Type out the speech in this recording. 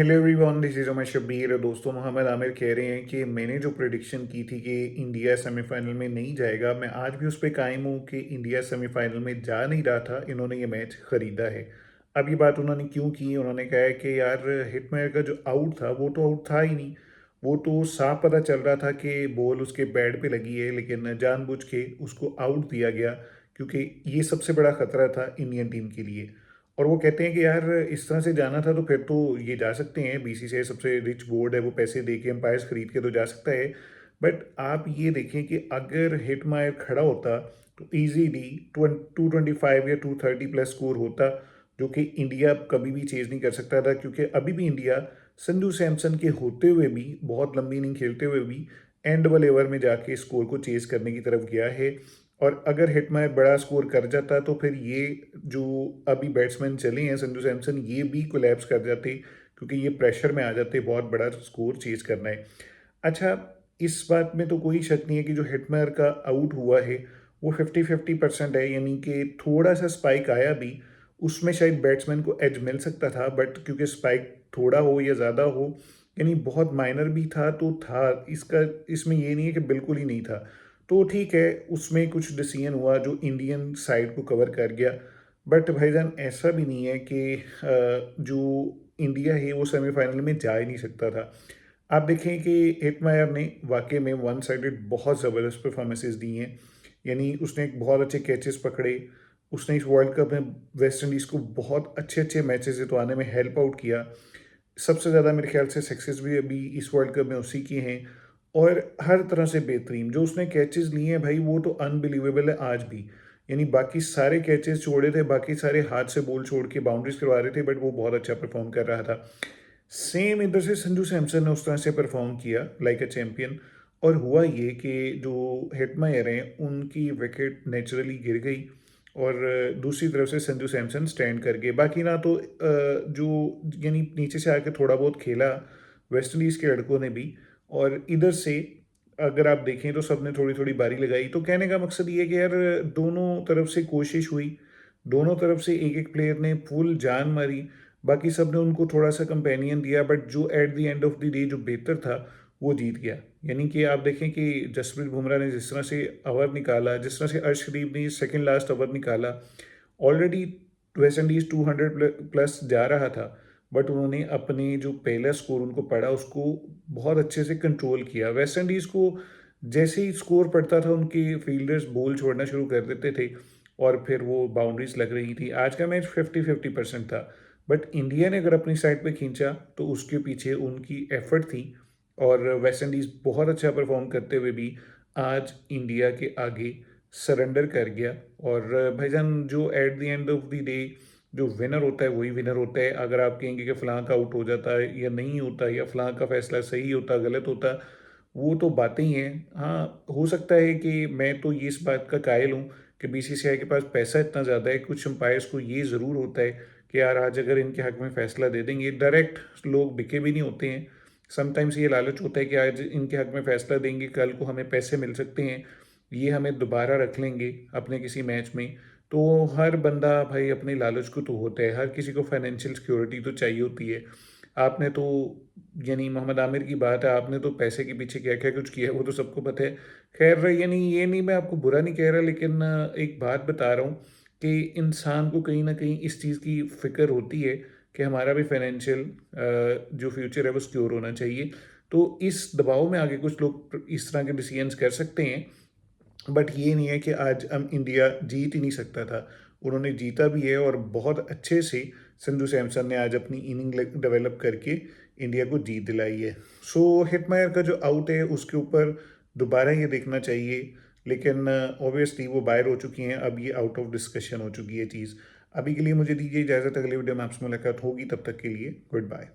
Hello everyone, this is Umar Shabbir. दोस्तों, मोहम्मद आमिर कह रहे हैं कि मैंने जो प्रेडिक्शन की थी कि इंडिया सेमीफाइनल में नहीं जाएगा, मैं आज भी उस पर कायम हूँ कि इंडिया सेमीफाइनल में जा नहीं रहा था। इन्होंने ये मैच ख़रीदा है। अब ये बात उन्होंने क्यों की? उन्होंने कहा है कि यार, हिटमेयर का जो आउट था वो तो आउट था ही नहीं। वो तो साफ पता चल रहा था कि बॉल उसके बैट पे लगी है, लेकिन जानबूझ के उसको आउट दिया गया क्योंकि ये सबसे बड़ा ख़तरा था इंडियन टीम के लिए। और वो कहते हैं कि यार, इस तरह से जाना था तो फिर तो ये जा सकते हैं। बीसीसीआई सबसे रिच बोर्ड है, वो पैसे दे के एम्पायर्स खरीद के तो जा सकता है। बट आप ये देखें कि अगर हिटमायर खड़ा होता तो इजीली 225 या 230 प्लस स्कोर होता, जो कि इंडिया कभी भी चेज नहीं कर सकता था, क्योंकि अभी भी इंडिया संजू सैमसन के होते हुए भी, बहुत लंबी इनिंग खेलते हुए भी, एंड वाले ओवर में जाके स्कोर को चेज करने की तरफ गया है। और अगर हिटमायर बड़ा स्कोर कर जाता तो फिर ये जो अभी बैट्समैन चले हैं संजू सैमसन, ये भी कोलैप्स कर जाते, क्योंकि ये प्रेशर में आ जाते बहुत बड़ा स्कोर चेज करना है। अच्छा, इस बात में तो कोई शक नहीं है कि जो हिटमायर का आउट हुआ है वो 50-50% है, यानी कि थोड़ा सा स्पाइक आया भी, उसमें शायद बैट्समैन को एज मिल सकता था, बट क्योंकि स्पाइक थोड़ा हो या ज़्यादा हो, यानी बहुत माइनर भी था तो था, इसका इसमें ये नहीं है कि बिल्कुल ही नहीं था। तो ठीक है, उसमें कुछ डिसीजन हुआ जो इंडियन साइड को कवर कर गया। बट भाईजान, ऐसा भी नहीं है कि जो इंडिया है वो सेमीफाइनल में जा ही नहीं सकता था। आप देखें कि हिटमायर ने वाकई में वन साइडेड बहुत ज़बरदस्त परफॉर्मेंसेस दी हैं। यानी उसने एक बहुत अच्छे कैचेस पकड़े। उसने इस वर्ल्ड कप में वेस्ट इंडीज़ को बहुत अच्छे अच्छे मैचेस जितवाने में हेल्प आउट किया। सबसे ज़्यादा मेरे ख्याल से सक्सेस भी अभी इस वर्ल्ड कप में उसी की हैं। और हर तरह से बेहतरीन जो उसने कैचेस लिए हैं भाई, वो तो अनबिलीवेबल है आज भी। यानी बाकी सारे कैचेस छोड़े थे, बाकी सारे हाथ से बॉल छोड़ के बाउंड्रीज करवा रहे थे, बट वो बहुत अच्छा परफॉर्म कर रहा था। सेम इधर से संजू सैमसन ने उस तरह से परफॉर्म किया लाइक अ चैंपियन। और हुआ ये कि जो हिटमायर हैं उनकी विकेट नेचुरली गिर गई, और दूसरी तरफ से संजू सैमसन स्टैंड कर गए। बाकी ना तो जो यानी नीचे से आके थोड़ा बहुत खेला वेस्ट इंडीज़ के लड़कों ने भी, और इधर से अगर आप देखें तो सबने थोड़ी थोड़ी बारी लगाई। तो कहने का मकसद ये है कि यार, दोनों तरफ से कोशिश हुई, दोनों तरफ से एक एक प्लेयर ने फुल जान मारी। बाकी सब ने उनको थोड़ा सा कंपेनियन दिया, बट जो at the end of the day जो बेहतर था वो जीत गया। यानी कि आप देखें कि जसप्रीत बुमराह ने जिस तरह से ओवर निकाला, जिस तरह से अर्शदीप ने सेकंड लास्ट ओवर निकाला, ऑलरेडी वेस्ट इंडीज़ 200 प्लस जा रहा था, बट उन्होंने अपने जो पहला स्कोर उनको पड़ा उसको बहुत अच्छे से कंट्रोल किया। वेस्ट इंडीज़ को जैसे ही स्कोर पड़ता था, उनके फील्डर्स बॉल छोड़ना शुरू कर देते थे और फिर वो बाउंड्रीज लग रही थी। आज का मैच 50-50% था, बट इंडिया ने अगर अपनी साइड पे खींचा तो उसके पीछे उनकी एफर्ट थी। और वेस्ट इंडीज़ बहुत अच्छा परफॉर्म करते हुए भी आज इंडिया के आगे सरेंडर कर गया। और भाईजान, जो at the end of the day जो विनर होता है वही विनर होता है। अगर आप कहेंगे कि फ़लाँ का आउट हो जाता है या नहीं होता, या फ़लाँ का फैसला सही होता गलत होता, वो तो बातें ही हैं। हाँ, हो सकता है कि मैं तो ये इस बात का कायल हूँ कि बीसीसीआई के पास पैसा इतना ज़्यादा है, कुछ अंपायर्स को ये ज़रूर होता है कि यार आज अगर इनके हक में फ़ैसला दे देंगे, डायरेक्ट लोग बिके भी नहीं होते हैं। समटाइम्स ये लालच होता है कि आज इनके हक में फ़ैसला देंगे, कल को हमें पैसे मिल सकते हैं, ये हमें दोबारा रख लेंगे अपने किसी मैच में। तो हर बंदा भाई अपने लालच को तो होता है, हर किसी को फाइनेंशियल सिक्योरिटी तो चाहिए होती है। आपने तो, यानी मोहम्मद आमिर की बात है, आपने तो पैसे के पीछे क्या क्या कुछ किया है वो तो सबको पता है। खैर, यानी ये नहीं, मैं आपको बुरा नहीं कह रहा, लेकिन एक बात बता रहा हूँ कि इंसान को कहीं ना कहीं इस चीज़ की फ़िक्र होती है कि हमारा भी फाइनेंशियल जो फ्यूचर है वो सिक्योर होना चाहिए। तो इस दबाव में आगे कुछ लोग इस तरह के डिसीजंस कर सकते हैं। बट ये नहीं है कि आज हम इंडिया जीत ही नहीं सकता था। उन्होंने जीता भी है, और बहुत अच्छे से संजू सैमसन ने आज अपनी इनिंग डेवलप करके इंडिया को जीत दिलाई है। सो हिटमायर का जो आउट है उसके ऊपर दोबारा ये देखना चाहिए, लेकिन ऑब्वियसली वो बाहर हो चुकी हैं, अब ये आउट ऑफ डिस्कशन हो चुकी है चीज़। अभी के लिए मुझे दीजिए इजाज़त, अगले वीडियो में आपसे मुलाकात होगी, तब तक के लिए गुड बाय।